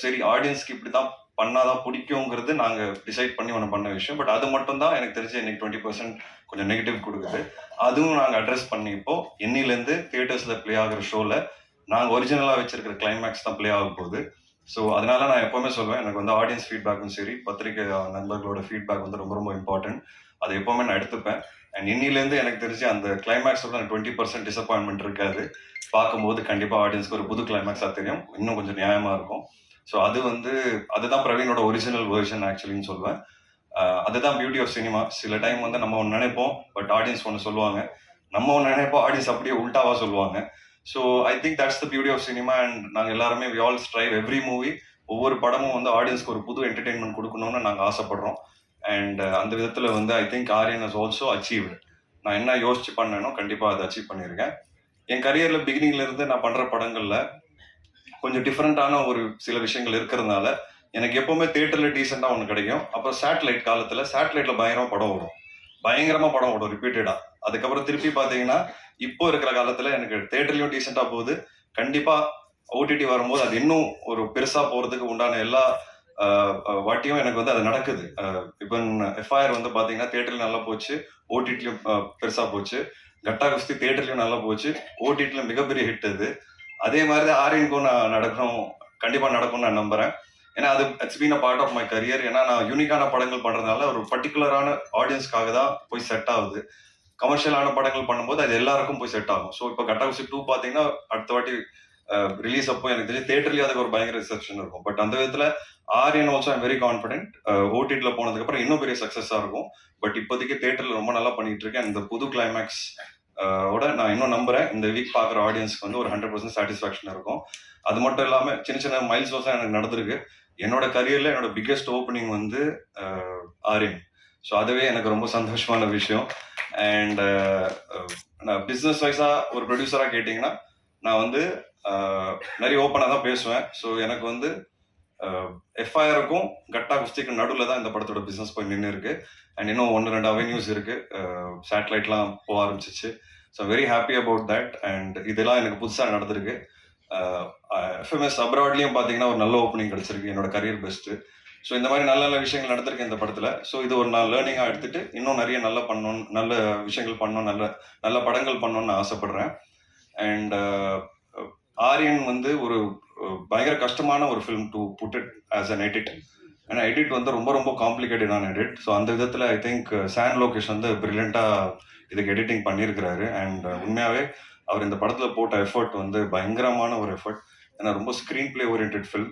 சரி ஆடியன்ஸ்க்கு இப்படி தான் பண்ணாதான் பிடிக்குங்கிறது நாங்கள் டிசைட் பண்ணி ஒன்று பண்ண விஷயம். பட் அது மட்டும் தான் எனக்கு தெரிஞ்சு இன்னைக்கு 20% கொஞ்சம் நெகட்டிவ் கொடுக்குது. அதுவும் நாங்கள் அட்ரஸ் பண்ணி இப்போ இன்னிலேருந்து தியேட்டர்ஸில் ப்ளே ஆகிற ஷோவில் நாங்கள் ஒரிஜினலாக வச்சிருக்கிற கிளைமேக்ஸ் தான் ப்ளே ஆக போகுது. ஸோ அதனால நான் எப்போவுமே சொல்லுவேன், எனக்கு வந்து ஆடியன்ஸ் ஃபீட்பேக்கும் சரி, பத்திரிகை நண்பர்களோட ஃபீட்பேக் வந்து ரொம்ப ரொம்ப இம்பார்ட்டன்ட். அதை எப்போவுமே நான் எடுத்துப்பேன். அண்ட் இன்னிலேருந்து எனக்கு தெரிஞ்சு அந்த கிளைமேக்ஸோட 20% டிசப்பாயின்மெண்ட் இருக்காது. பார்க்கும்போது கண்டிப்பாக ஆடியன்ஸ்க்கு ஒரு புது கிளைமேக்ஸாக தெரியும், இன்னும் கொஞ்சம் நியாயமாக இருக்கும். ஸோ அது வந்து அதுதான் பிரவீனோட ஒரிஜினல் வெர்ஷன் ஆக்சுவலின்னு சொல்லுவேன். அதுதான் பியூட்டி ஆஃப் சினிமா. சில டைம் வந்து நம்ம ஒன்று நினைப்போம், பட் ஆடியன்ஸ் ஒன்று சொல்லுவாங்க. நம்ம ஒன்று நினைப்போம், ஆடியன்ஸ் அப்படியே உல்டாவா சொல்லுவாங்க. So I think that's the beauty of cinema. And நாங்கள் எல்லாருமே we all strive every movie, ஒவ்வொரு படமும் வந்து ஆடியன்ஸ்க்கு ஒரு புது என்டர்டெயின்மெண்ட் கொடுக்கணும்னு நாங்கள் ஆசைப்படுறோம். அண்ட் அந்த விதத்தில் வந்து I think Aryan is also achieved. நான் என்ன யோசிச்சு பண்ணேனோ கண்டிப்பாக அதை அச்சீவ் பண்ணியிருக்கேன். என் கரியரில் பிகினிங்ல இருந்து நான் பண்ணுற படங்களில் கொஞ்சம் டிஃப்ரெண்டான ஒரு சில விஷயங்கள் இருக்கிறதுனால எனக்கு எப்பவுமே தியேட்டரில் டீசெண்டாக ஒன்று கிடைக்கும். அப்புறம் சேட்டலைட் காலத்தில் சேட்டலைட்டில் பயங்கரமாக படம் ஓடும் ரிப்பீட்டடாக. அதுக்கப்புறம் திருப்பி பார்த்தீங்கன்னா இப்போ இருக்கிற காலத்தில் எனக்கு தியேட்டர்லையும் டீசெண்டாக போகுது. கண்டிப்பாக ஓடிடி வரும்போது அது இன்னும் ஒரு பெருசாக போகிறதுக்கு உண்டான எல்லா வாட்டியும் எனக்கு வந்து அது நடக்குது. இப்போ எஃப்ஐஆர் வந்து பார்த்தீங்கன்னா தியேட்டர்லையும் நல்லா போச்சு, ஓடிடிலையும் பெருசாக போச்சு. கட்டா குஸ்தி தியேட்டர்லையும் நல்லா போச்சு, ஓடிடியில் மிகப்பெரிய ஹிட் அது. அதே மாதிரி தான் ஆரியனுக்கும் நான் கண்டிப்பாக நடக்கும்னு நான் நம்புறேன். ஏன்னா அது it's been a part of my career. ஏன்னா நான் யூனிக்கான படங்கள் பண்றதுனால ஒரு பர்டிகுலரான ஆடியன்ஸ்க்காக தான் போய் செட் ஆகுது. கமர்ஷியலான படங்கள் பண்ணும்போது அது எல்லாருக்கும் போய் செட் ஆகும். ஸோ இப்போ கட்டாகுசி 2 பார்த்தீங்கன்னா அடுத்த வாட்டி ரிலீஸ் அப்போ எனக்கு தெரிஞ்சு தியேட்டர்லேயே அதுக்கு ஒரு பயங்கர ரிசப்ஷன் இருக்கும். பட் அந்த விதத்தில் Aryan also I'm very confident. ஓடிடியில் போனதுக்கப்புறம் இன்னும் பெரிய சக்ஸஸாக இருக்கும். பட் இப்போதைக்கு தியேட்டரில் ரொம்ப நல்லா பண்ணிட்டு இருக்கேன். இந்த புது கிளைமேக்ஸ் ஓட நான் இன்னும் நம்புறேன் இந்த வீக் பார்க்குற ஆடியன்ஸ்க்கு வந்து ஒரு 100% சாட்டிஸ்ஃபேக்ஷன் இருக்கும். அது மட்டும் இல்லாமல் சின்ன சின்ன மைல் ஸ்டோன்ஸாக எனக்கு நடந்திருக்கு. என்னோட கரியரில் என்னோட பிக்கெஸ்ட் ஓப்பனிங் வந்து ஆரியன். ஸோ அதுவே எனக்கு ரொம்ப சந்தோஷமான விஷயம். அண்ட் நான் பிஸ்னஸ் வைஸாக ஒரு ப்ரொடியூசராக கேட்டிங்கன்னா நான் வந்து நிறைய ஓப்பனாக தான் பேசுவேன். ஸோ எனக்கு வந்து எஃப்ஐஆருக்கும் கட்டா குஸ்திக்கும் நடுவில் தான் இந்த படத்தோட பிஸ்னஸ் போய் நின்று இருக்கு. அண்ட் இன்னும் 1-2 அவென்யூஸ் இருக்கு. சேட்டலைட்லாம் போக ஆரம்பிச்சிச்சு. So very happy about that. And இதெல்லாம் எனக்கு புதுசாக நடந்திருக்கு. எஃப்எம்எஸ் அப்ராட்லையும் பார்த்தீங்கன்னா ஒரு நல்ல ஓப்பனிங் கிடைச்சிருக்கு, என்னோட கரியர் பெஸ்ட்டு. ஸோ இந்த மாதிரி நல்ல நல்ல விஷயங்கள் நடந்திருக்கு இந்த படத்தில். ஸோ இது ஒரு நான் லேர்னிங்காக எடுத்துட்டு இன்னும் நிறைய நல்ல விஷயங்கள் பண்ணணும், நல்ல படங்கள் பண்ணணும்னு நான் ஆசைப்படுறேன். அண்ட் ஆரியன் வந்து ஒரு பயங்கர கஷ்டமான ஒரு film to put it as an edit. ஏன்னா எடிட் வந்து ரொம்ப ரொம்ப காம்ப்ளிகேட்டடான எடிட். ஸோ அந்த விதத்தில் ஐ திங்க் சான் லோகேஷ் வந்து பிரில்லியண்டாக இதுக்கு எடிட்டிங் பண்ணியிருக்கிறாரு. அண்ட் உண்மையாகவே அவர் இந்த படத்தில் போட்ட எஃபர்ட் வந்து பயங்கரமான ஒரு எஃபர்ட். ஏன்னா ரொம்ப ஸ்க்ரீன் பிளே ஓரியன்டட் ஃபில்ம்.